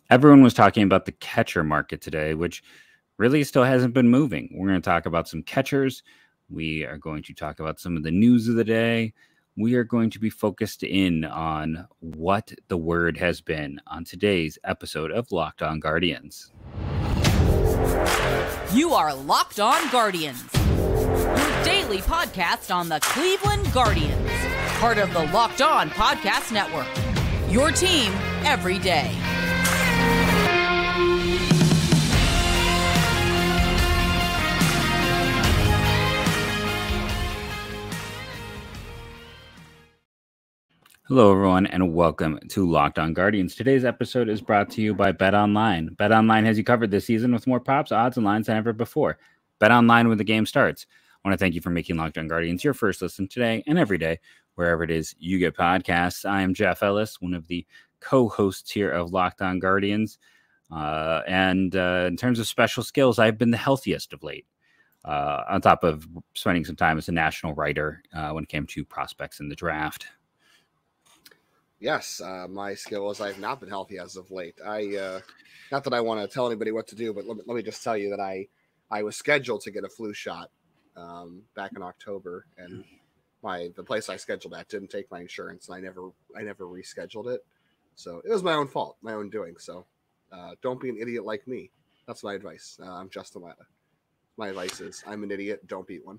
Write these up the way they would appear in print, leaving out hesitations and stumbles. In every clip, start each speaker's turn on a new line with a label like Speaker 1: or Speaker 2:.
Speaker 1: Everyone was talking about the catcher market today, which really still hasn't been moving. We're going to talk about some catchers. We are going to talk about some of the news of the day. We are going to be focused in on what the word has been on today's episode of Locked On Guardians.
Speaker 2: You are Locked On Guardians, your daily podcast on the Cleveland Guardians, part of the Locked On Podcast Network, your team every day.
Speaker 1: Hello, everyone, and welcome to Locked On Guardians. Today's episode is brought to you by BetOnline. BetOnline has you covered this season with more props, odds, and lines than ever before. BetOnline when the game starts. I want to thank you for making Locked On Guardians your first listen today and every day, wherever it is you get podcasts. I am Jeff Ellis, one of the co-hosts here of Locked On Guardians. In terms of special skills, I've been the healthiest of late, on top of spending some time as a national writer when it came to prospects in the draft.
Speaker 3: Yes, my skill is I've not been healthy as of late. Not that I want to tell anybody what to do, but let me just tell you that I was scheduled to get a flu shot back in October, and the place I scheduled at didn't take my insurance, and I never rescheduled it. So it was my own fault, my own doing. So don't be an idiot like me. That's my advice. I'm Justin Latta. My advice is I'm an idiot. Don't be one.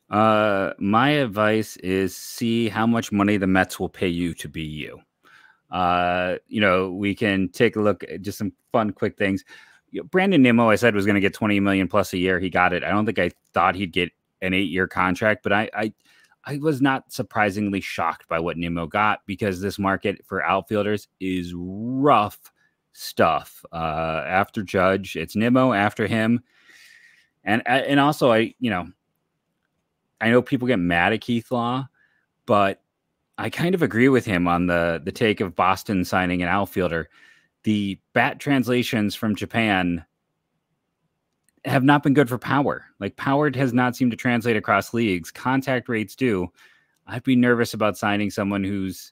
Speaker 1: My advice is see how much money the Mets will pay you to be you. We can take a look at just some fun, quick things. Brandon Nimmo, I said, was going to get $20 million plus a year. He got it. I don't think I thought he'd get an 8-year contract, but I was not surprisingly shocked by what Nimmo got, because this market for outfielders is rough stuff. After Judge, it's Nimmo. After him, and also I know people get mad at Keith Law, but I kind of agree with him on the take of Boston signing an outfielder. The bat translations from Japan have not been good for power. Like, power has not seemed to translate across leagues. Contact rates do. I'd be nervous about signing someone who's,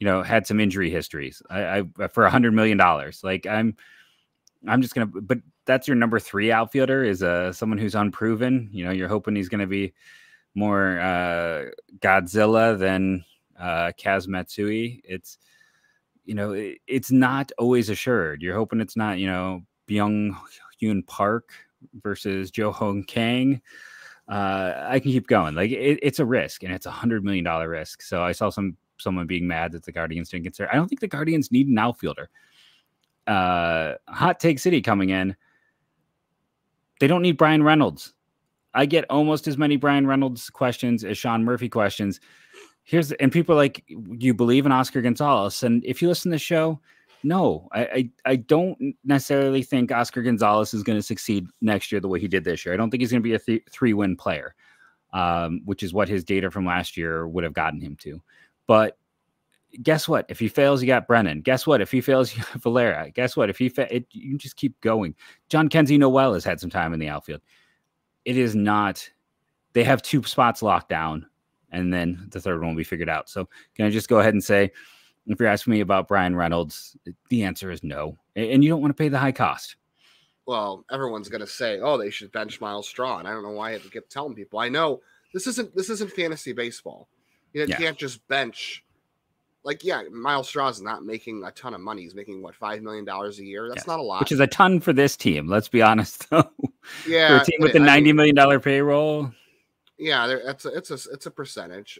Speaker 1: had some injury histories. I for $100 million. Like, I'm just going to, but that's your number 3 outfielder is someone who's unproven. You're hoping he's going to be more Godzilla than Kaz Matsui. It's not always assured. You're hoping it's not, Byung-Hyun Park versus Jo Hong Kang. I can keep going. Like, it's a risk, and it's $100 million risk. So I saw someone being mad that the Guardians didn't consider. I don't think the Guardians need an outfielder. Hot Take City coming in. They don't need Bryan Reynolds. I get almost as many Bryan Reynolds questions as Sean Murphy questions. And people are like, you believe in Oscar Gonzalez? And if you listen to the show, no, I don't necessarily think Oscar Gonzalez is going to succeed next year the way he did this year. I don't think he's going to be a 3-win player, which is what his data from last year would have gotten him to. But guess what? If he fails, you got Brennan. Guess what? If he fails, you got Valera. Guess what? If you can just keep going. John Kenzie Noel has had some time in the outfield. It is not. They have 2 spots locked down, and then the third one will be figured out. So can I just go ahead and say, if you're asking me about Bryan Reynolds, the answer is no. And you don't want to pay the high cost.
Speaker 3: Well, everyone's going to say, oh, they should bench Miles Straw. And I don't know why I have to keep telling people. I know this isn't fantasy baseball. You can't just bench. Like, yeah, Miles Straw is not making a ton of money. He's making, $5 million a year? That's not a lot.
Speaker 1: Which is a ton for this team. Let's be honest, though.
Speaker 3: Yeah.
Speaker 1: For a team with a $90 million payroll.
Speaker 3: Yeah, it's a percentage.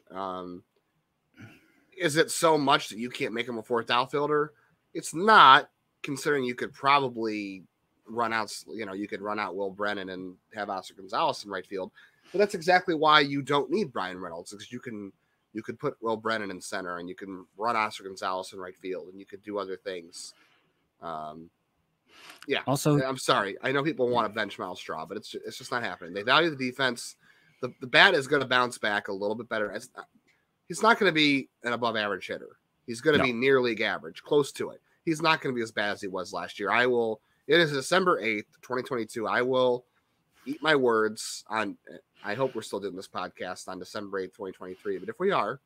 Speaker 3: Is it so much that you can't make him a 4th outfielder? It's not, considering you could probably run out, you could run out Will Brennan and have Oscar Gonzalez in right field. But that's exactly why you don't need Bryan Reynolds, because you could put Will Brennan in center, and you can run Oscar Gonzalez in right field, and you could do other things. Yeah.
Speaker 1: Also,
Speaker 3: I'm sorry. I know people want to bench Miles Straw, but it's just not happening. They value the defense. The bat is going to bounce back a little bit better. He's not going to be an above average hitter. He's going to be near league average, close to it. He's not going to be as bad as he was last year. It is December 8th, 2022. I will eat my words on. I hope we're still doing this podcast on December 8th, 2023. But if we are,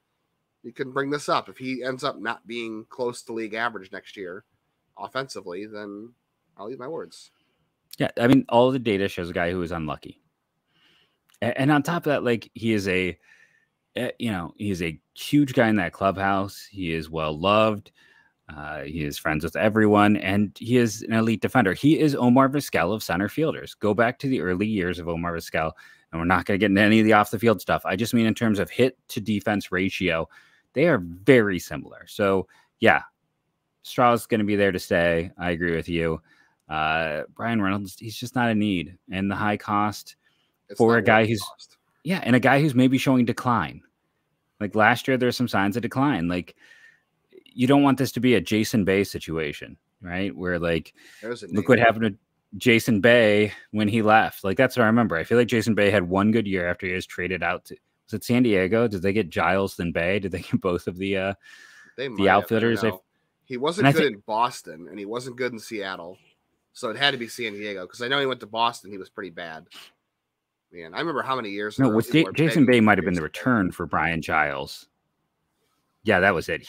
Speaker 3: you can bring this up. If he ends up not being close to league average next year, offensively, then I'll eat my words.
Speaker 1: Yeah, I mean, all the data shows a guy who is unlucky. And on top of that, like, he is a huge guy in that clubhouse. He is well loved. He is friends with everyone, and he is an elite defender. He is Omar Vizquel of center fielders. Go back to the early years of Omar Vizquel, and we're not going to get into any of the off the field stuff. I just mean in terms of hit to defense ratio, they are very similar. So yeah, Straw's going to be there to stay. I agree with you. Bryan Reynolds, he's just not a need, and the high cost for a guy who's and a guy who's maybe showing decline. Like last year, there's some signs of decline. Like, you don't want this to be a Jason Bay situation, right? Where like, look what happened to Jason Bay when he left. Like, that's what I remember. I feel like Jason Bay had one good year after he was traded out to, was it San Diego? Did they get Giles then Bay? Did they get both of the outfielders?
Speaker 3: He wasn't good in Boston, and he wasn't good in Seattle. So it had to be San Diego, because I know he went to Boston. He was pretty bad. Man, I remember how many years.
Speaker 1: No, with Jason Bay might have been the return for Brian Giles. Yeah, that was it.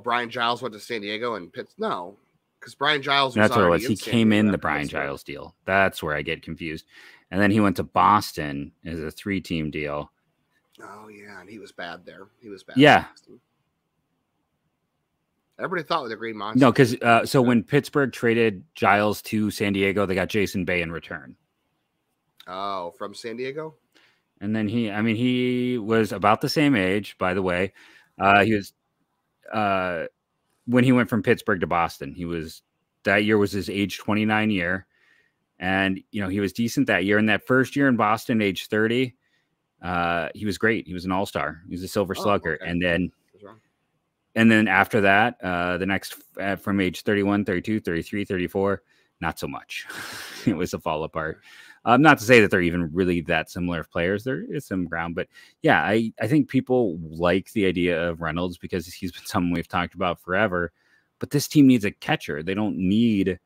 Speaker 3: Brian Giles went to San Diego and Pitts. No, because Brian Giles was
Speaker 1: that's what it was. He came in the Brian Giles deal. That's where I get confused. And then he went to Boston as a 3-team deal.
Speaker 3: Oh yeah, and he was bad there. He was bad.
Speaker 1: Yeah.
Speaker 3: Everybody thought with the Green Monster.
Speaker 1: No, because so when Pittsburgh traded Giles to San Diego, they got Jason Bay in return.
Speaker 3: Oh, from San Diego?
Speaker 1: And then he was about the same age, by the way. He was when he went from Pittsburgh to Boston. That year was his age 29 year. And, he was decent that year. And that first year in Boston, age 30, he was great. He was an all-star. He was a silver slugger. Okay. And then after that, the next from age 31, 32, 33, 34, not so much. It was a fall apart. Not to say that they're even really that similar of players. There is some ground, but yeah, I think people like the idea of Reynolds because he's been someone we've talked about forever. But this team needs a catcher. They don't need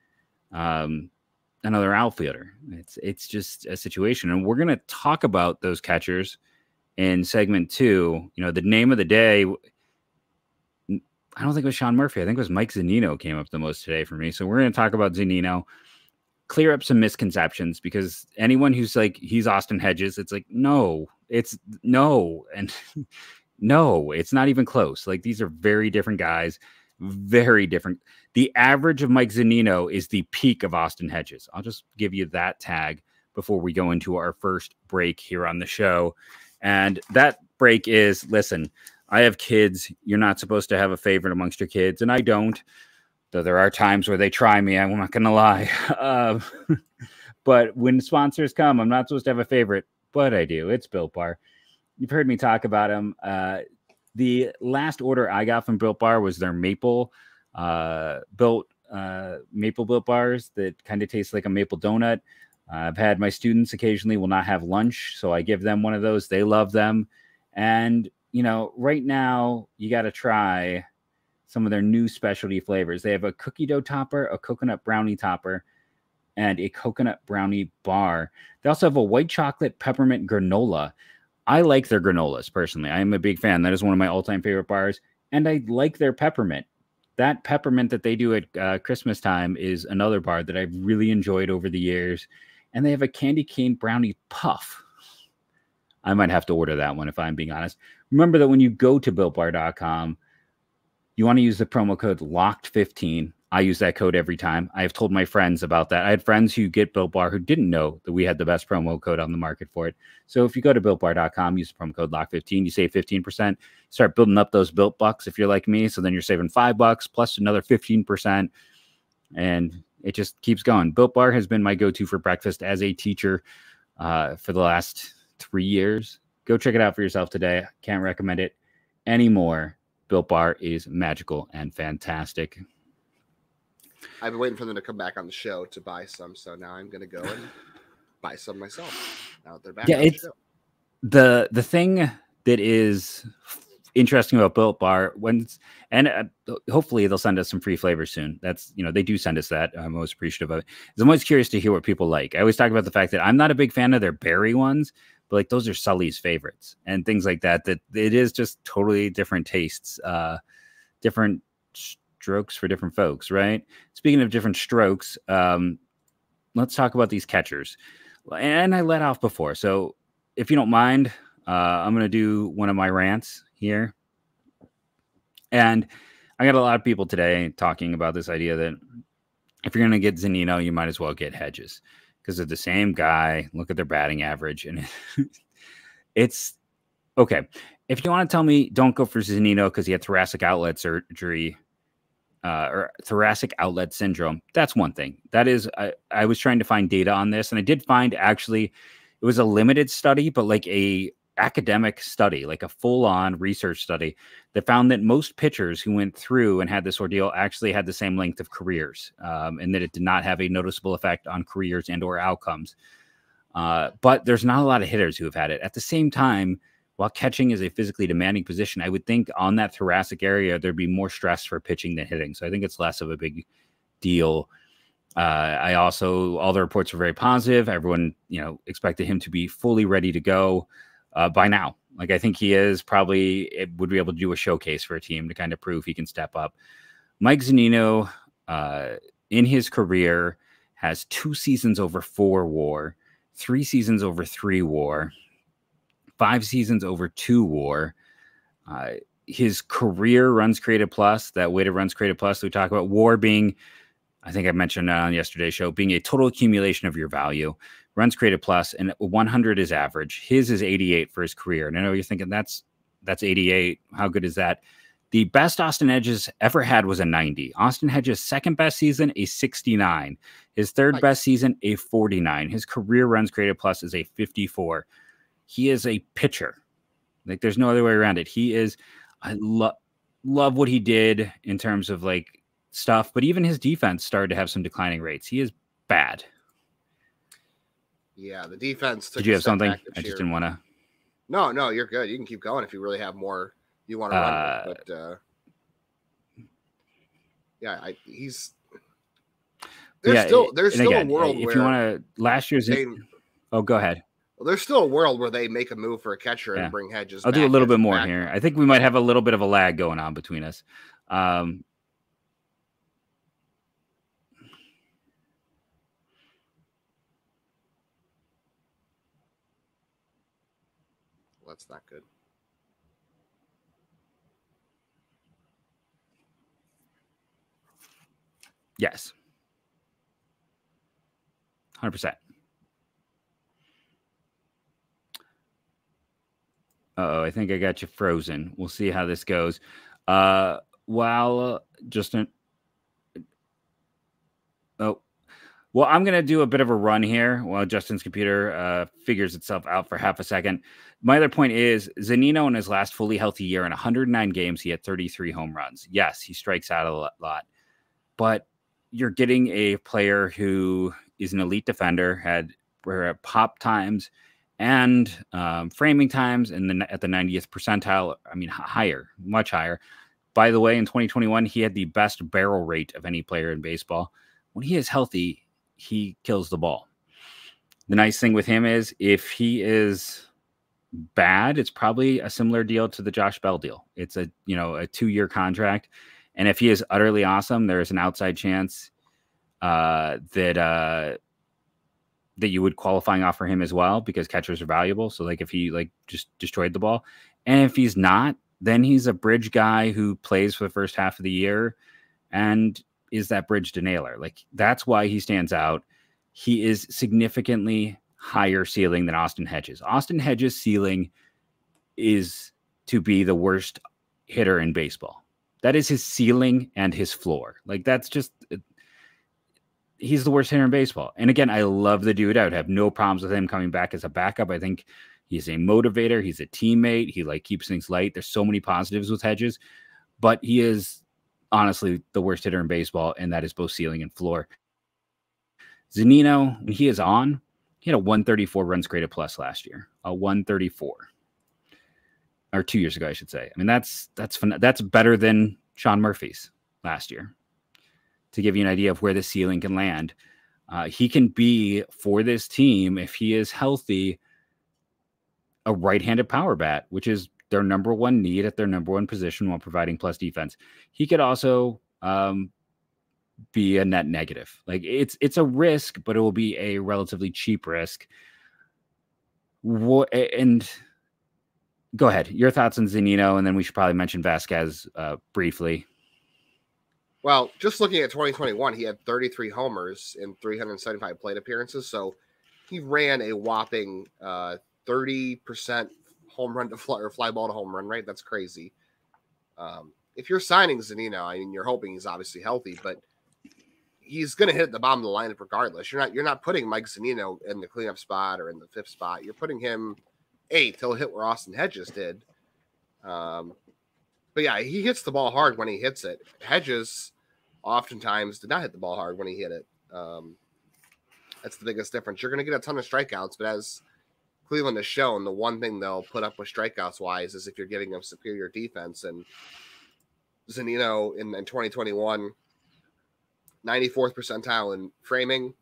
Speaker 1: another outfielder. It's just a situation, and we're gonna talk about those catchers in segment 2. The name of the day. I don't think it was Sean Murphy. I think it was Mike Zunino came up the most today for me. So we're going to talk about Zunino, clear up some misconceptions, because anyone who's like, he's Austin Hedges, it's like, no, it's no. And no, it's not even close. Like, these are very different guys, very different. The average of Mike Zunino is the peak of Austin Hedges. I'll just give you that tag before we go into our first break here on the show. And that break is, listen, I have kids. You're not supposed to have a favorite amongst your kids, and I don't, though there are times where they try me. I'm not going to lie. But when sponsors come, I'm not supposed to have a favorite, but I do. It's Built Bar. You've heard me talk about them. The last order I got from Built Bar was their maple Built bars that kind of taste like a maple donut. I've had my students occasionally will not have lunch, so I give them one of those. They love them. And right now you got to try some of their new specialty flavors. They have a cookie dough topper, a coconut brownie topper, and a coconut brownie bar. They also have a white chocolate peppermint granola. I like their granolas personally. I am a big fan. That is one of my all-time favorite bars. And I like their peppermint. That peppermint that they do at Christmas time is another bar that I've really enjoyed over the years. And they have a candy cane brownie puff. I might have to order that one if I'm being honest. Remember that when you go to BuiltBar.com, you want to use the promo code LOCKED15. I use that code every time. I have told my friends about that. I had friends who get Built Bar who didn't know that we had the best promo code on the market for it. So if you go to BuiltBar.com, use the promo code LOCKED15, you save 15%. Start building up those Built Bucks if you're like me. So then you're saving $5 plus another 15%. And it just keeps going. Built Bar has been my go-to for breakfast as a teacher for the last 3 years. Go check it out for yourself today. Can't recommend it anymore. Built Bar is magical and fantastic.
Speaker 3: I've been waiting for them to come back on the show to buy some, so now I'm going to go and buy some myself. Now that they're back on the show.
Speaker 1: The thing that is interesting about Built Bar, hopefully they'll send us some free flavors soon. That's, they do send us that. I'm most appreciative of it. I'm always curious to hear what people like. I always talk about the fact that I'm not a big fan of their berry ones, but like those are Sully's favorites and things like that, that it is just totally different tastes, different strokes for different folks, right? Speaking of different strokes, let's talk about these catchers. And I let off before, so if you don't mind, I'm going to do one of my rants here. And I got a lot of people today talking about this idea that if you're going to get Zunino, you might as well get Hedges because they're the same guy. Look at their batting average. And it's okay. If you want to tell me don't go for Zunino because he had thoracic outlet surgery or thoracic outlet syndrome, that's one thing. That is, I was trying to find data on this, and I did find actually it was a limited study, but like a academic study, like a full-on research study that found that most pitchers who went through and had this ordeal actually had the same length of careers, and that it did not have a noticeable effect on careers and or outcomes. But there's not a lot of hitters who have had it. At the same time, while catching is a physically demanding position, I would think on that thoracic area, there'd be more stress for pitching than hitting. So I think it's less of a big deal. I also, all the reports were very positive. Everyone, expected him to be fully ready to go by now. Like, I think he is probably would be able to do a showcase for a team to kind of prove he can step up. Mike Zunino, in his career, has 2 seasons over 4 WAR, 3 seasons over 3 WAR, 5 seasons over 2 WAR. His career runs created plus, that weighted runs created plus we talk about, WAR being, I think I mentioned on yesterday's show, being a total accumulation of your value. Runs created plus, and 100 is average. His is 88 for his career. And I know you're thinking that's 88. How good is that? The best Austin Hedges ever had was a 90. Austin Hedges' second best season, a 69. His third best season, a 49. His career runs created plus is a 54. He is a pitcher. Like, there's no other way around it. He is, I love what he did in terms of like stuff, but even his defense started to have some declining rates. He is bad.
Speaker 3: Yeah, the defense.
Speaker 1: Did you have something? I just didn't want to.
Speaker 3: No, you're good. You can keep going if you really have more you want to run with. But yeah, he's. There's still a world
Speaker 1: if
Speaker 3: where
Speaker 1: you want to last year's. Go ahead.
Speaker 3: Well, there's still a world where they make a move for a catcher and bring Hedges.
Speaker 1: I'll do a little bit more here. I think we might have a little bit of a lag going on between us.
Speaker 3: That's not good.
Speaker 1: Yes. 100%. Uh-oh, I think I got you frozen. We'll see how this goes. Justin. Well, I'm going to do a bit of a run here while Justin's computer figures itself out for half a second. My other point is Zunino in his last fully healthy year in 109 games, he had 33 home runs. Yes, he strikes out a lot, but you're getting a player who is an elite defender, had pop times and framing times, and then at the 90th percentile, I mean, higher, much higher. By the way, in 2021, he had the best barrel rate of any player in baseball. When he is healthy, he kills the ball. The nice thing with him is if he is bad, it's probably a similar deal to the Josh Bell deal. It's a 2-year contract. And if he is utterly awesome, there's an outside chance that you would qualifying offer him as well, because catchers are valuable. So like if he just destroyed the ball, and if he's not, then he's a bridge guy who plays for the first half of the year and is that bridge to Naylor. Like, that's why he stands out. He is significantly higher ceiling than Austin Hedges. Austin Hedges' ceiling is to be the worst hitter in baseball. That is his ceiling and his floor. Like, that's just, he's the worst hitter in baseball. And again, I love the dude. I would have no problems with him coming back as a backup. I think he's a motivator. He's a teammate. He keeps things light. There's so many positives with Hedges, but he is honestly the worst hitter in baseball, and that is both ceiling and floor. Zunino, when he is on, he had a 134 runs created plus last year, a 134, or 2 years ago, I should say. I mean, that's better than Sean Murphy's last year. To give you an idea of where the ceiling can land, he can be, for this team, if he is healthy, a right-handed power bat, which is their number one need at their number one position while providing plus defense. He could also be a net negative. Like it's a risk, but it will be a relatively cheap risk. And go ahead, your thoughts on Zunino, and then we should probably mention Vasquez briefly.
Speaker 3: Well, just looking at 2021, he had 33 homers in 375 plate appearances. So he ran a whopping 30% home run to fly ball to home run rate. That's crazy. If you're signing Zunino, I mean, you're hoping he's obviously healthy, but he's going to hit the bottom of the lineup regardless. You're not putting Mike Zunino in the cleanup spot or in the 5th spot. You're putting him 8th. He'll hit where Austin Hedges did. But yeah, he hits the ball hard when he hits it. Hedges oftentimes did not hit the ball hard when he hit it. That's the biggest difference. You're going to get a ton of strikeouts, but as Cleveland has shown, the one thing they'll put up with strikeouts wise is if you're giving them superior defense. And Zunino in 2021, 94th percentile in framing,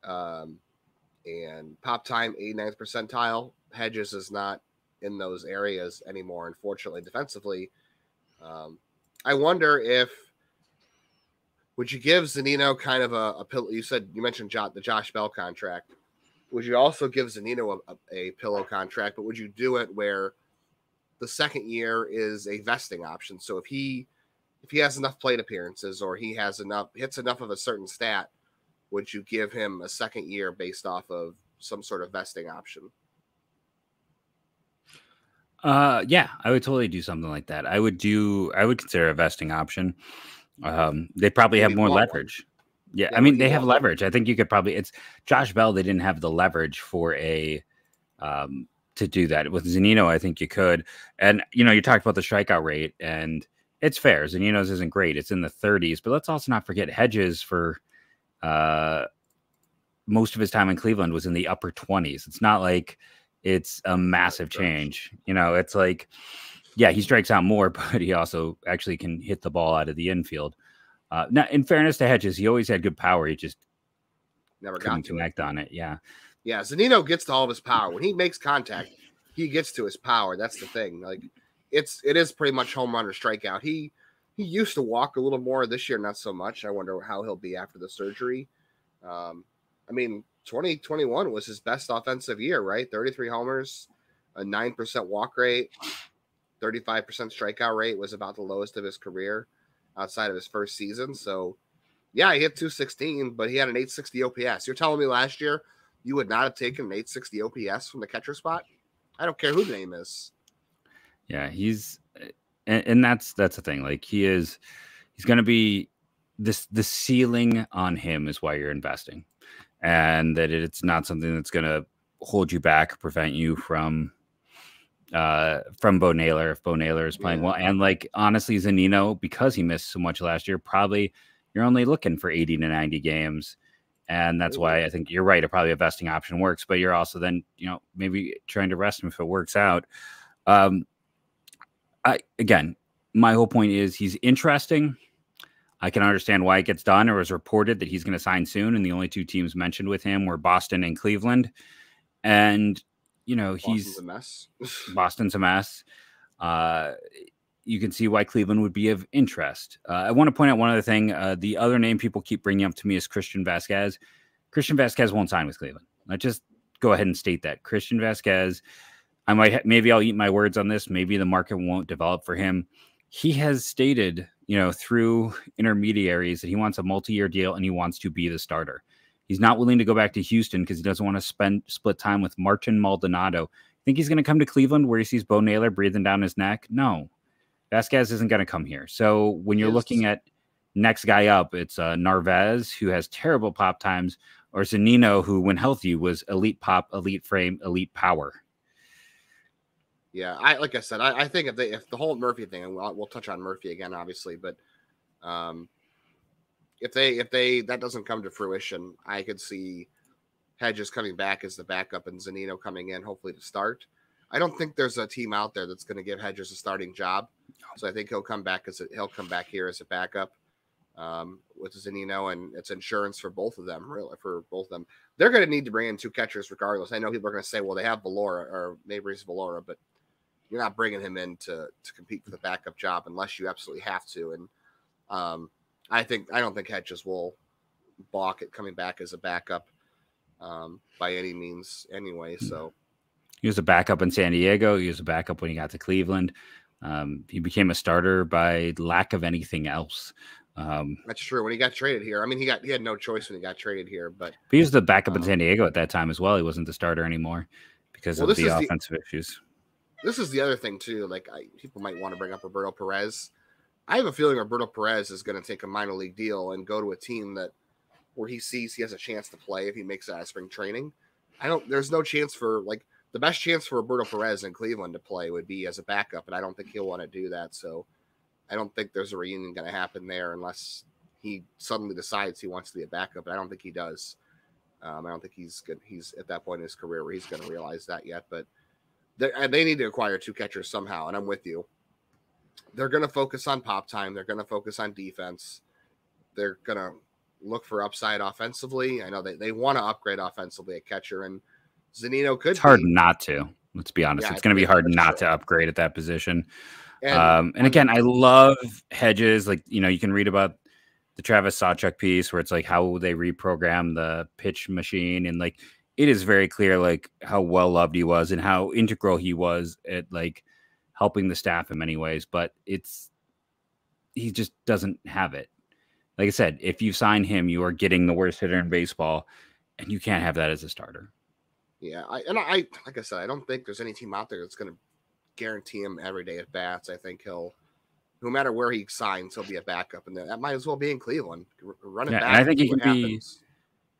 Speaker 3: and pop time 89th percentile. Hedges is not in those areas anymore, unfortunately, defensively. I wonder if would you give Zunino kind of a pillow? You mentioned the Josh Bell contract. Would you also give Zunino a pillow contract, but would you do it where the second year is a vesting option? So if he has enough plate appearances or he hits enough of a certain stat, would you give him a second year based off of some sort of vesting option?
Speaker 1: Yeah, I would totally do something like that. I would consider a vesting option. They probably have more leverage. Yeah, I mean, they have leverage. I think you could it's Josh Bell. They didn't have the leverage for to do that. With Zunino, I think you could. And, you talked about the strikeout rate, and it's fair. Zunino's isn't great. It's in the 30s, but let's also not forget Hedges for most of his time in Cleveland was in the upper 20s. It's not like it's a massive change. It's like, yeah, he strikes out more, but he also actually can hit the ball out of the infield. Now, in fairness to Hedges, he always had good power. He just
Speaker 3: never
Speaker 1: couldn't connect on it. Yeah.
Speaker 3: Yeah. Zunino gets to all of his power. When he makes contact, he gets to his power. That's the thing. Like it is pretty much home run or strikeout. He used to walk a little more this year, not so much. I wonder how he'll be after the surgery. I mean, 2021 was his best offensive year, right? 33 homers, a 9% walk rate, 35% strikeout rate, was about the lowest of his career outside of his first season. So, yeah, he hit 216, but he had an 860 OPS. You're telling me last year you would not have taken an 860 OPS from the catcher spot? I don't care who the name is.
Speaker 1: Yeah, and that's the thing. Like he's going to be the ceiling on him is why you're investing, and that it's not something that's going to hold you back, prevent you from Bo Naylor if Bo Naylor is playing well. And like honestly, Zunino, because he missed so much last year, probably you're only looking for 80 to 90 games. And that's why I think you're right. Probably a vesting option works, but you're also then, maybe trying to rest him if it works out. Again, my whole point is he's interesting. I can understand why it gets done. It was reported that he's going to sign soon, and the only two teams mentioned with him were Boston and Cleveland. And Boston's
Speaker 3: a mess.
Speaker 1: Boston's a mess. You can see why Cleveland would be of interest. I want to point out one other thing. The other name people keep bringing up to me is Christian Vasquez. Christian Vasquez won't sign with Cleveland. I just go ahead and state that. Christian Vasquez, maybe I'll eat my words on this. Maybe the market won't develop for him. He has stated, through intermediaries that he wants a multi-year deal and he wants to be the starter. He's not willing to go back to Houston because he doesn't want to split time with Martin Maldonado. Think he's going to come to Cleveland where he sees Bo Naylor breathing down his neck? No. Vasquez isn't going to come here. So when you're looking at next guy up, it's Narvaez, who has terrible pop times, or Zunino, who when healthy was elite pop, elite frame, elite power.
Speaker 3: Yeah, like I said, I think if the whole Murphy thing, and we'll touch on Murphy again, obviously, but if that doesn't come to fruition, I could see Hedges coming back as the backup and Zunino coming in, hopefully to start. I don't think there's a team out there that's going to give Hedges a starting job, so I think he'll come back here as a backup with Zunino, and it's insurance for both of them. Really, for both of them, they're going to need to bring in two catchers regardless. I know people are going to say, well, they have Valora or Mabrice Valora, but you're not bringing him in to compete for the backup job unless you absolutely have to. And I don't think Hedges will balk at coming back as a backup by any means anyway. So
Speaker 1: he was a backup in San Diego. He was a backup when he got to Cleveland. He became a starter by lack of anything else.
Speaker 3: That's true. When he got traded here, I mean, he had no choice when he got traded here, but
Speaker 1: he was the backup in San Diego at that time as well. He wasn't the starter anymore because of the offensive issues.
Speaker 3: This is the other thing too. Like people might want to bring up Roberto Perez. I have a feeling Roberto Perez is going to take a minor league deal and go to a team where he sees he has a chance to play if he makes it out of spring training. There's no chance for the best chance for Roberto Perez in Cleveland to play would be as a backup, and I don't think he'll want to do that. So I don't think there's a reunion going to happen there unless he suddenly decides he wants to be a backup. But I don't think he does. I don't think he's good. He's at that point in his career where he's going to realize that yet. But they need to acquire 2 catchers somehow, and I'm with you. They're going to focus on pop time. They're going to focus on defense. They're going to look for upside offensively. I know they want to upgrade offensively at catcher, and Zunino could.
Speaker 1: It's hard not to. Let's be honest. It's going to be hard not to upgrade at that position. And again, I love Hedges. Like, you can read about the Travis Sawchuk piece where it's like how they reprogram the pitch machine, and like it is very clear like how well loved he was and how integral he was at like helping the staff in many ways. But he just doesn't have it. Like I said, if you sign him, you are getting the worst hitter in baseball, and you can't have that as a starter.
Speaker 3: Yeah, I like I said, I don't think there's any team out there that's going to guarantee him every day at bats. I think no matter where he signs, he'll be a backup, and that might as well be in Cleveland. Running back. And
Speaker 1: I think he can be.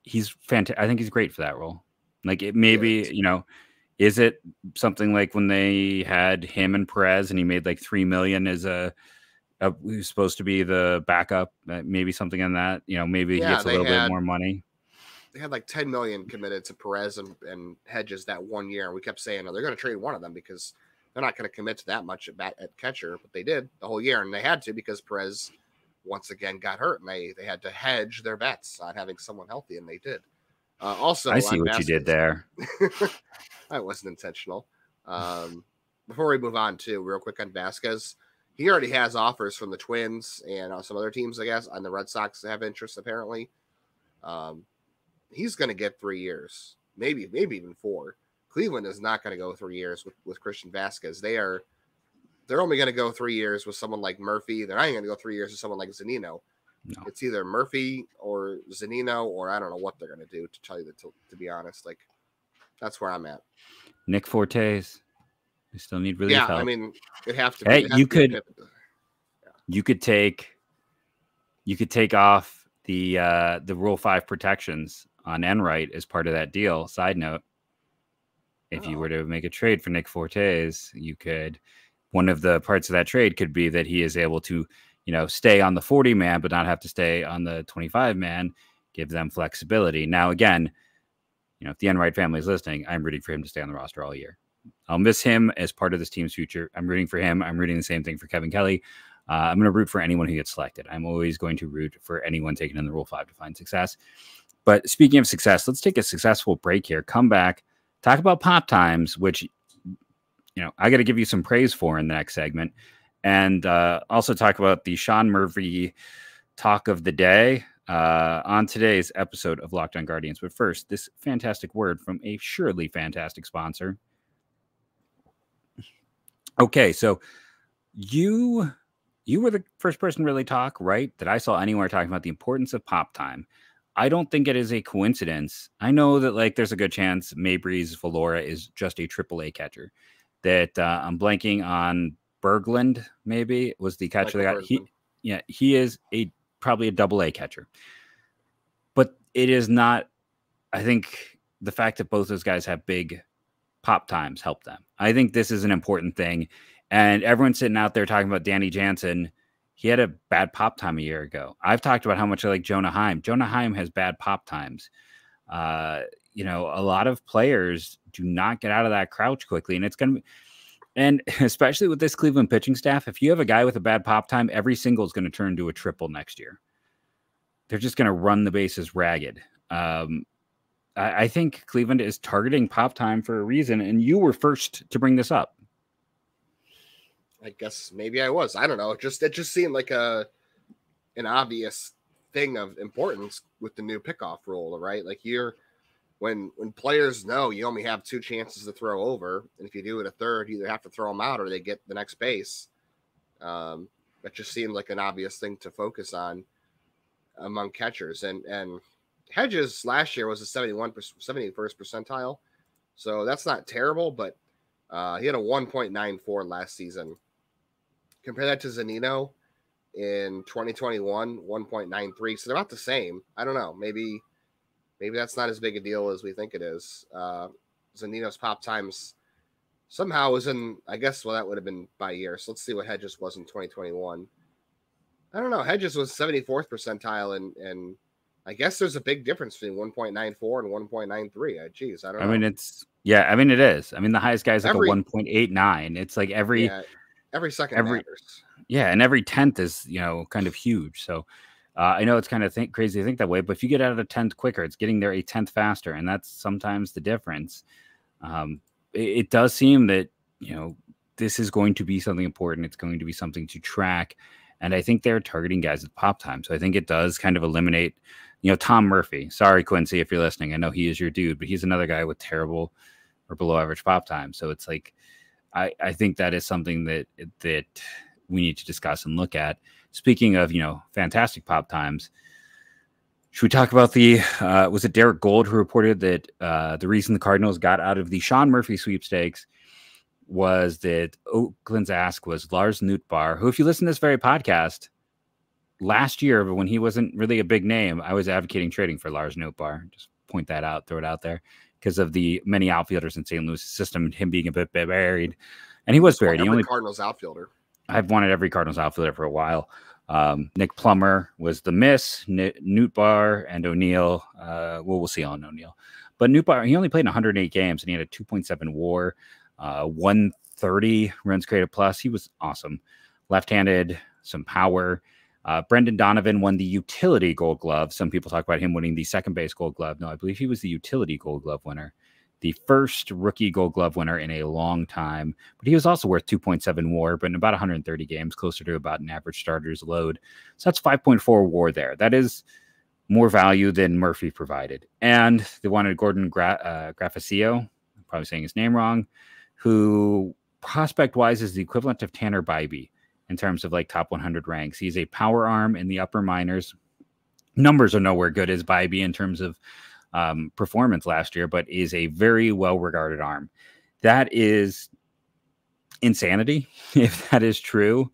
Speaker 1: He's fantastic. I think he's great for that role. Like it maybe is it something like when they had him and Perez, and he made like $3 million as he was supposed to be the backup? Maybe something on that. Maybe he gets a little bit more money.
Speaker 3: They had like $10 million committed to Perez and Hedges that 1 year, and we kept saying, they're going to trade one of them because they're not going to commit to that much at catcher, but they did the whole year, and they had to because Perez once again got hurt, and they had to hedge their bets on having someone healthy, and they did. Also,
Speaker 1: I see what you did there.
Speaker 3: That wasn't intentional. Before we move on to real quick on Vasquez, he already has offers from the Twins and some other teams, I guess, and the Red Sox have interest apparently. He's going to get 3 years, maybe even 4. Cleveland is not going to go 3 years with Christian Vasquez. They're only going to go 3 years with someone like Murphy. They're not going to go 3 years with someone like Zunino. No. It's either Murphy or Zunino, or I don't know what they're going to do, to tell you to be honest. Like, that's where I'm at.
Speaker 1: Nick Fortes. We still need relief help.
Speaker 3: I mean, it'd have to.
Speaker 1: Hey, you could take off the Rule 5 protections on Enright as part of that deal. Side note: if you were to make a trade for Nick Fortes, you could. One of the parts of that trade could be that he is able to, stay on the 40-man, but not have to stay on the 25-man. Give them flexibility. Now, again, if the Enright family is listening, I'm rooting for him to stay on the roster all year. I'll miss him as part of this team's future. I'm rooting for him. I'm rooting the same thing for Kevin Kelly. I'm going to root for anyone who gets selected. I'm always going to root for anyone taking in the Rule 5 to find success. But speaking of success, let's take a successful break here. Come back, talk about pop times, which, I got to give you some praise for in the next segment. And also talk about the Sean Murphy talk of the day on today's episode of Locked On Guardians. But first, this fantastic word from a surely fantastic sponsor. Okay, so you were the first person to really talk, right? That I saw anywhere talking about the importance of pop time. I don't think it is a coincidence. I know that there's a good chance Maybreeze Valora is just a AAA catcher. That I'm blanking on Berglund, maybe was the catcher that got. He is probably a AA catcher. But it is not. I think the fact that both those guys have big pop times help them. I think this is an important thing. And everyone's sitting out there talking about Danny Jansen. He had a bad pop time a year ago. I've talked about how much I like Jonah Heim. Jonah Heim has bad pop times. A lot of players do not get out of that crouch quickly. And it's going to be, and especially with this Cleveland pitching staff, if you have a guy with a bad pop time, every single is going to turn into a triple next year. They're just going to run the bases ragged. I think Cleveland is targeting pop time for a reason. And you were first to bring this up.
Speaker 3: I guess maybe I was. I don't know. It just seemed like an obvious thing of importance with the new pickoff rule, right? Like when players know you only have 2 chances to throw over, and if you do it a third, you either have to throw them out or they get the next base. That just seemed like an obvious thing to focus on among catchers. And Hedges last year was a 71st percentile, so that's not terrible, but he had a 1.94 last season. Compare that to Zunino in 2021, 1.93. So they're about the same. I don't know. Maybe that's not as big a deal as we think it is. Zunino's pop times somehow was in, I guess, well, that would have been by year. So let's see what Hedges was in 2021. I don't know. Hedges was 74th percentile, and I guess there's a big difference between 1.94 and 1.93. Geez, I don't know.
Speaker 1: I mean, it is. I mean, the highest guy is like a 1.89. It's like every second matters. Yeah, and every 10th is, kind of huge. So I know it's kind of crazy to think that way, but if you get out of a 10th quicker, it's getting there a 10th faster, and that's sometimes the difference. It does seem that, this is going to be something important. It's going to be something to track, and I think they're targeting guys with pop time. So I think it does kind of eliminate, Tom Murphy. Sorry, Quincy, if you're listening. I know he is your dude, but he's another guy with terrible or below average pop time. So it's like, I think that is something that we need to discuss and look at. Speaking of, fantastic pop times, should we talk about was it Derek Gold who reported that the reason the Cardinals got out of the Sean Murphy sweepstakes was that Oakland's ask was Lars Nootbaar, who, if you listen to this very podcast, last year, but when he wasn't really a big name, I was advocating trading for Lars Nootbaar. Just point that out, throw it out there, because of the many outfielders in St. Louis' system and him being a bit buried. And he was buried.
Speaker 3: Every Cardinals outfielder.
Speaker 1: I've wanted every Cardinals outfielder for a while. Nick Plummer was the miss. Nootbaar and O'Neill. We'll see on O'Neill. But Nootbaar, he only played in 108 games, and he had a 2.7 WAR, 130 runs created plus. He was awesome. Left-handed, some power. Brendan Donovan won the utility Gold Glove. Some people talk about him winning the second base Gold Glove. No, I believe he was the utility Gold Glove winner. The first rookie Gold Glove winner in a long time. But he was also worth 2.7 WAR, but in about 130 games, closer to about an average starter's load. So that's 5.4 WAR there. That is more value than Murphy provided. And they wanted Gordan Graceffo, I'm probably saying his name wrong, who prospect-wise is the equivalent of Tanner Bybee in terms of like top 100 ranks. He's a power arm in the upper minors. Numbers are nowhere good as Bybee in terms of performance last year, but is a very well-regarded arm. That is insanity, if that is true.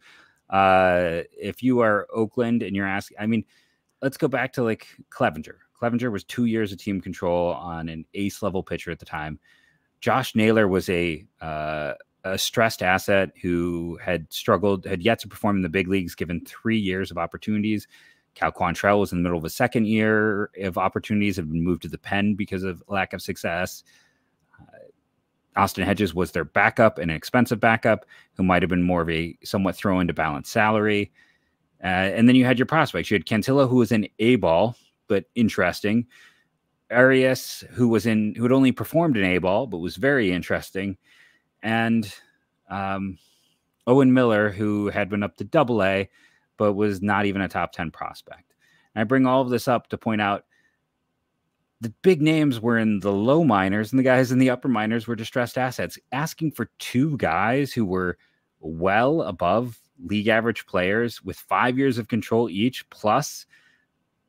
Speaker 1: If you are Oakland and you're asking, I mean, let's go back to like Clevenger. Clevenger was 2 years of team control on an ace-level pitcher at the time. Josh Naylor was a stressed asset who had yet to perform in the big leagues, given 3 years of opportunities. Cal Quantrill was in the middle of a second year of opportunities, have been moved to the pen because of lack of success. Austin Hedges was their backup, and an expensive backup who might have been more of a somewhat throw into balanced salary. And then you had your prospects. You had Cantillo, who was an A-ball, but interesting. Arias, who had only performed in A-ball, but was very interesting. And Owen Miller, who had been up to Double-A, but was not even a top 10 prospect. And I bring all of this up to point out the big names were in the low minors, and the guys in the upper minors were distressed assets. Asking for two guys who were well above league average players with 5 years of control each, plus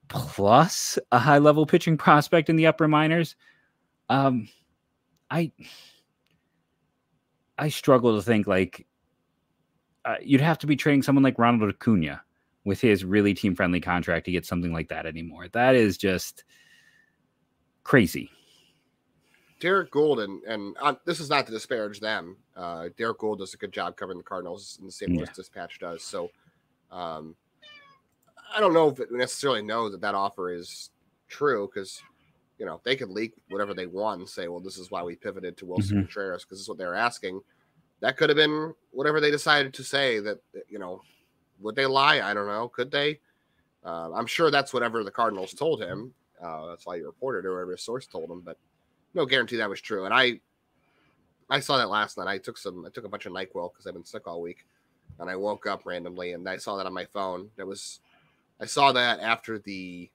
Speaker 1: a high-level pitching prospect in the upper minors. I struggle to think like you'd have to be trading someone like Ronald Acuna with his really team-friendly contract to get something like that anymore. That is just crazy.
Speaker 3: Derek Gould, and this is not to disparage them. Derek Gould does a good job covering the Cardinals, and the St. Louis Dispatch does. So I don't know if we necessarily know that offer is true, because they could leak whatever they want and say, well, this is why we pivoted to Wilson Contreras, because this is what they're asking. That could have been whatever they decided to say. That, would they lie? I don't know. Could they? I'm sure that's whatever the Cardinals told him. That's why he reported, or whatever his source told him. But no guarantee that was true. And I saw that last night. I took a bunch of NyQuil because I've been sick all week, and I woke up randomly and I saw that on my phone. I saw that after the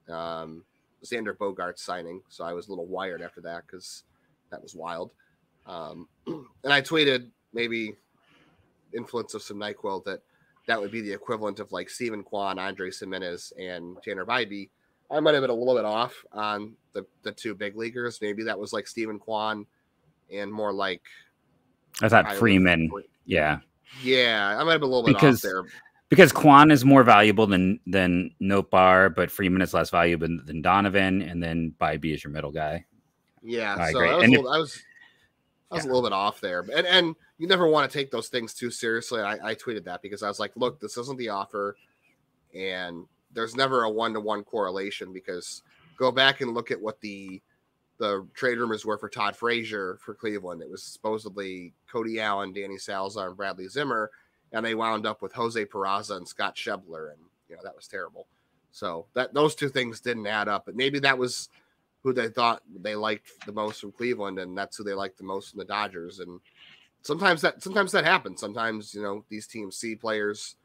Speaker 3: Xander Bogaerts signing, so I was a little wired after that because that was wild. And I tweeted, maybe influence of some NyQuil, that would be the equivalent of like Steven Kwan, Andres Gimenez, and Tanner Bybee. I might have been a little bit off on the two big leaguers. Maybe that was like Steven Kwan and more like
Speaker 1: I thought Freeman. Yeah,
Speaker 3: I might have been a little bit off there.
Speaker 1: Because Kwan is more valuable than Nootbaar, but Freeman is less valuable than Donovan, and then Bybee is your middle guy.
Speaker 3: Yeah, I was a little bit off there, and you never want to take those things too seriously. I tweeted that because I was like, look, this isn't the offer, and there's never a 1-to-1 correlation, because go back and look at what the trade rumors were for Todd Frazier for Cleveland. It was supposedly Cody Allen, Danny Salazar, and Bradley Zimmer, and they wound up with Jose Peraza and Scott Schebler, and that was terrible. So those two things didn't add up, but maybe that was who they thought they liked the most from Cleveland, and that's who they liked the most from the Dodgers. And sometimes that happens. Sometimes these teams see players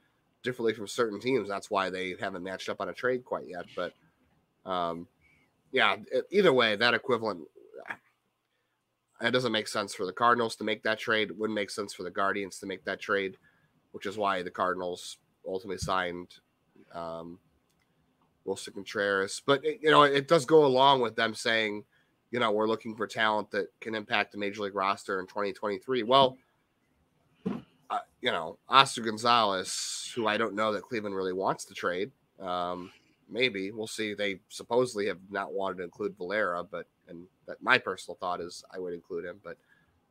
Speaker 3: differently from certain teams. That's why they haven't matched up on a trade quite yet. But either way, that equivalent, it doesn't make sense for the Cardinals to make that trade. It wouldn't make sense for the Guardians to make that trade, which is why the Cardinals ultimately signed Wilson Contreras. But it does go along with them saying, we're looking for talent that can impact the major league roster in 2023. Well, Oscar Gonzalez, who I don't know that Cleveland really wants to trade. Maybe we'll see. They supposedly have not wanted to include Valera, and that my personal thought is I would include him, but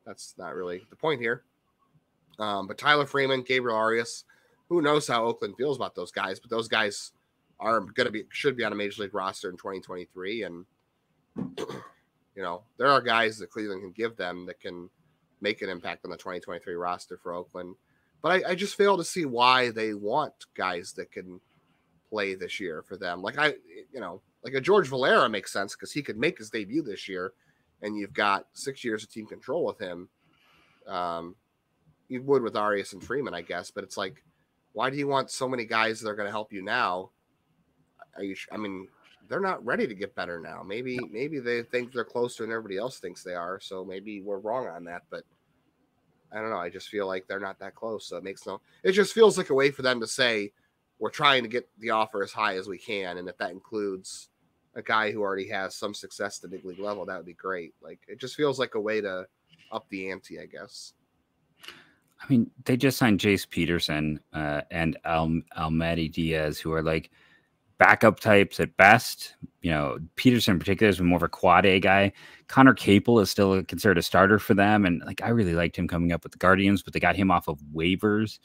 Speaker 3: that's not really the point here. But Tyler Freeman, Gabriel Arias, who knows how Oakland feels about those guys, but those guys should be on a major league roster in 2023. And, there are guys that Cleveland can give them that can make an impact on the 2023 roster for Oakland. But I just fail to see why they want guys that can play this year for them. Like a George Valera makes sense because he could make his debut this year, and you've got 6 years of team control with him. You would with Arias and Freeman, I guess, but it's like, why do you want so many guys that are going to help you now? They're not ready to get better now. Maybe they think they're closer than everybody else thinks they are. So maybe we're wrong on that, but I don't know. I just feel like they're not that close. So it just feels like a way for them to say, we're trying to get the offer as high as we can. And if that includes a guy who already has some success at the big league level, that would be great. Like, it just feels like a way to up the ante, I guess.
Speaker 1: They just signed Jace Peterson and Almady Diaz, who are like backup types at best. Peterson in particular is more of a quad A guy. Connor Capel is still considered a starter for them. And I really liked him coming up with the Guardians, but they got him off of waivers.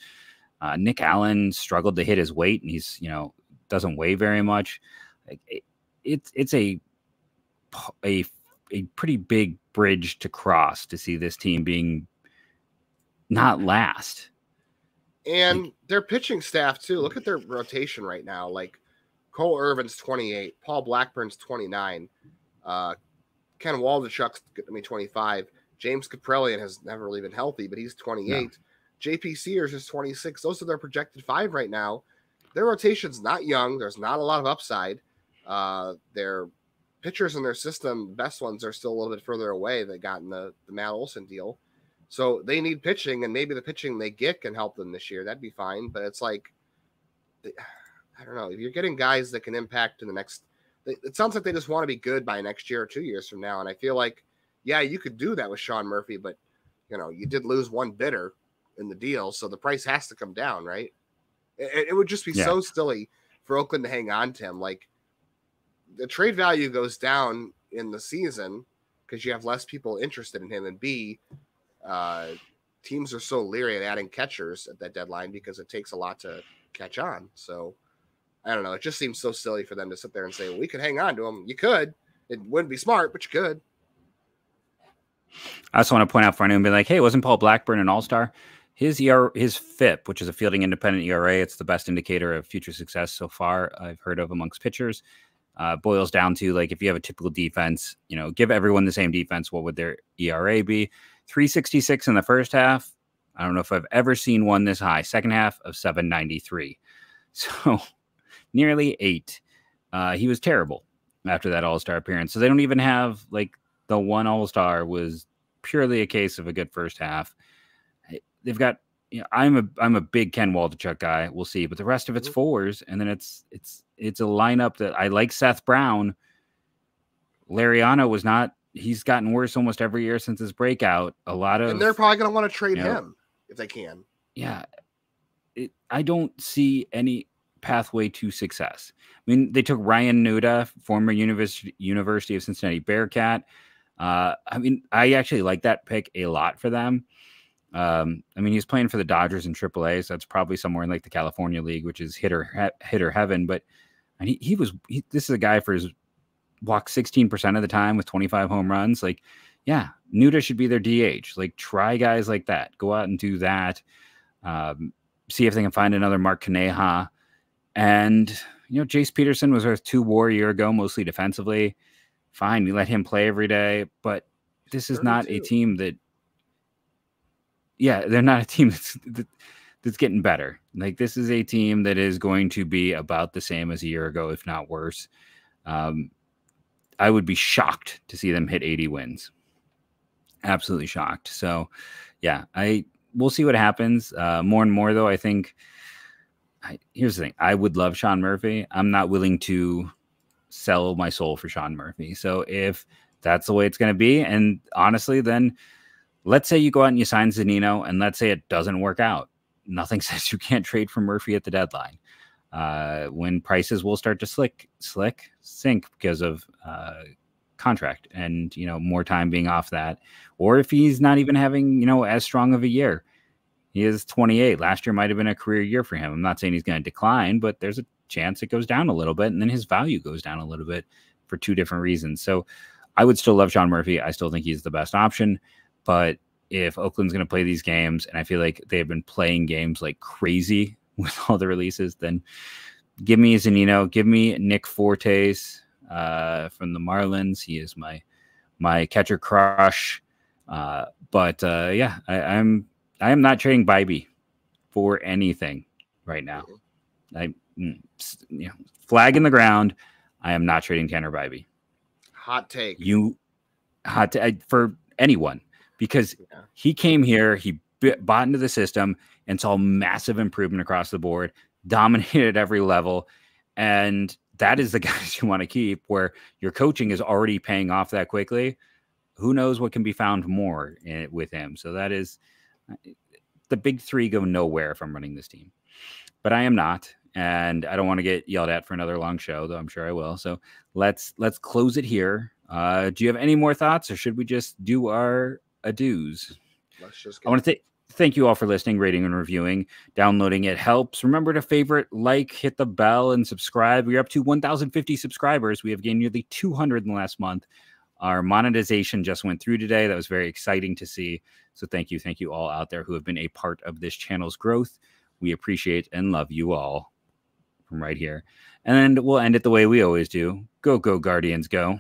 Speaker 1: Nick Allen struggled to hit his weight, and he's, doesn't weigh very much. It's a pretty big bridge to cross to see this team being not last.
Speaker 3: And their pitching staff too. Look at their rotation right now. Like, Cole Irvin's 28, Paul Blackburn's 29, Ken Waldichuk's 25, James Kaprelian has never really been healthy, but he's 28. No. JP Sears is 26. Those are their projected 5 right now. Their rotation's not young. There's not a lot of upside. Their pitchers in their system, best ones, are still a little bit further away. They got in the Matt Olson deal. So they need pitching, and maybe the pitching they get can help them this year. That'd be fine. But it's like, I don't know. If you're getting guys that can impact in the next, it sounds like they just want to be good by next year or 2 years from now. And I feel like, yeah, you could do that with Sean Murphy, but you did lose one bidder in the deal, so the price has to come down, right? It would just be so silly for Oakland to hang on to him. Like, the trade value goes down in the season because you have less people interested in him, and B, teams are so leery at adding catchers at that deadline because it takes a lot to catch on. So I don't know. It just seems so silly for them to sit there and say, well, we could hang on to him. You could. It wouldn't be smart, but you could.
Speaker 1: I also want to point out for anyone, be like, hey, wasn't Paul Blackburn an all-star? His FIP, which is a fielding independent ERA, it's the best indicator of future success so far I've heard of amongst pitchers. Boils down to, like, if you have a typical defense, give everyone the same defense, what would their ERA be? 3.66 in the first half. I don't know if I've ever seen one this high. Second half of 7.93. So nearly 8. He was terrible after that All-Star appearance. So they don't even have like the one All-Star was purely a case of a good first half. They've got, I'm a big Ken Waldichuk guy. We'll see, but the rest of it's 4s, and then it's a lineup that I like. Seth Brown, Lariano was not. He's gotten worse almost every year since his breakout.
Speaker 3: And they're probably going to want to trade him if they can.
Speaker 1: Yeah, I don't see any pathway to success. I mean, they took Ryan Nuda, former University of Cincinnati Bearcat. I mean, I actually like that pick a lot for them. I mean, he's playing for the Dodgers in AAA, so that's probably somewhere in like the California League, which is hitter heaven. But this is a guy for his walk 16% of the time with 25 home runs. Like, yeah, Nuda should be their DH. Like, try guys like that. Go out and do that. See if they can find another Mark Kaneha. And, Jace Peterson was our 2 WAR a year ago, mostly defensively. Fine, we let him play every day. But this is not a team that, they're not a team that's getting better. Like, this is a team that is going to be about the same as a year ago, if not worse. I would be shocked to see them hit 80 wins. Absolutely shocked. So, yeah, we'll see what happens. More and more, though, I think. Here's the thing. I would love Sean Murphy. I'm not willing to sell my soul for Sean Murphy. So if that's the way it's going to be, and honestly, then let's say you go out and you sign Zunino, and let's say it doesn't work out. Nothing says you can't trade for Murphy at the deadline. When prices will start to sink because of contract and, more time being off that, or if he's not even having, as strong of a year. He is 28. Last year might have been a career year for him. I'm not saying he's going to decline, but there's a chance it goes down a little bit, and then his value goes down a little bit for 2 different reasons. So I would still love Sean Murphy. I still think he's the best option. But if Oakland's going to play these games, and I feel like they have been playing games like crazy with all the releases, then give me Zunino, give me Nick Fortes from the Marlins. He is my catcher crush. I am not trading Bybee for anything right now. Flag in the ground. I am not trading Tanner Bybee.
Speaker 3: Hot take.
Speaker 1: For anyone, because he came here, he bought into the system and saw massive improvement across the board, dominated every level. And that is the guys you want to keep, where your coaching is already paying off that quickly. Who knows what can be found more with him. So that is the big 3 go nowhere if I'm running this team, but I am not. And I don't want to get yelled at for another long show, though I'm sure I will. So let's close it here. Do you have any more thoughts, or should we just do our adieus? I want to thank you all for listening, rating, and reviewing. Downloading it helps. Remember to favorite, like, hit the bell, and subscribe. We're up to 1,050 subscribers. We have gained nearly 200 in the last month. Our monetization just went through today. That was very exciting to see. So thank you all out there who have been a part of this channel's growth. We appreciate and love you all from right here. And we'll end it the way we always do. Go, Guardians, go.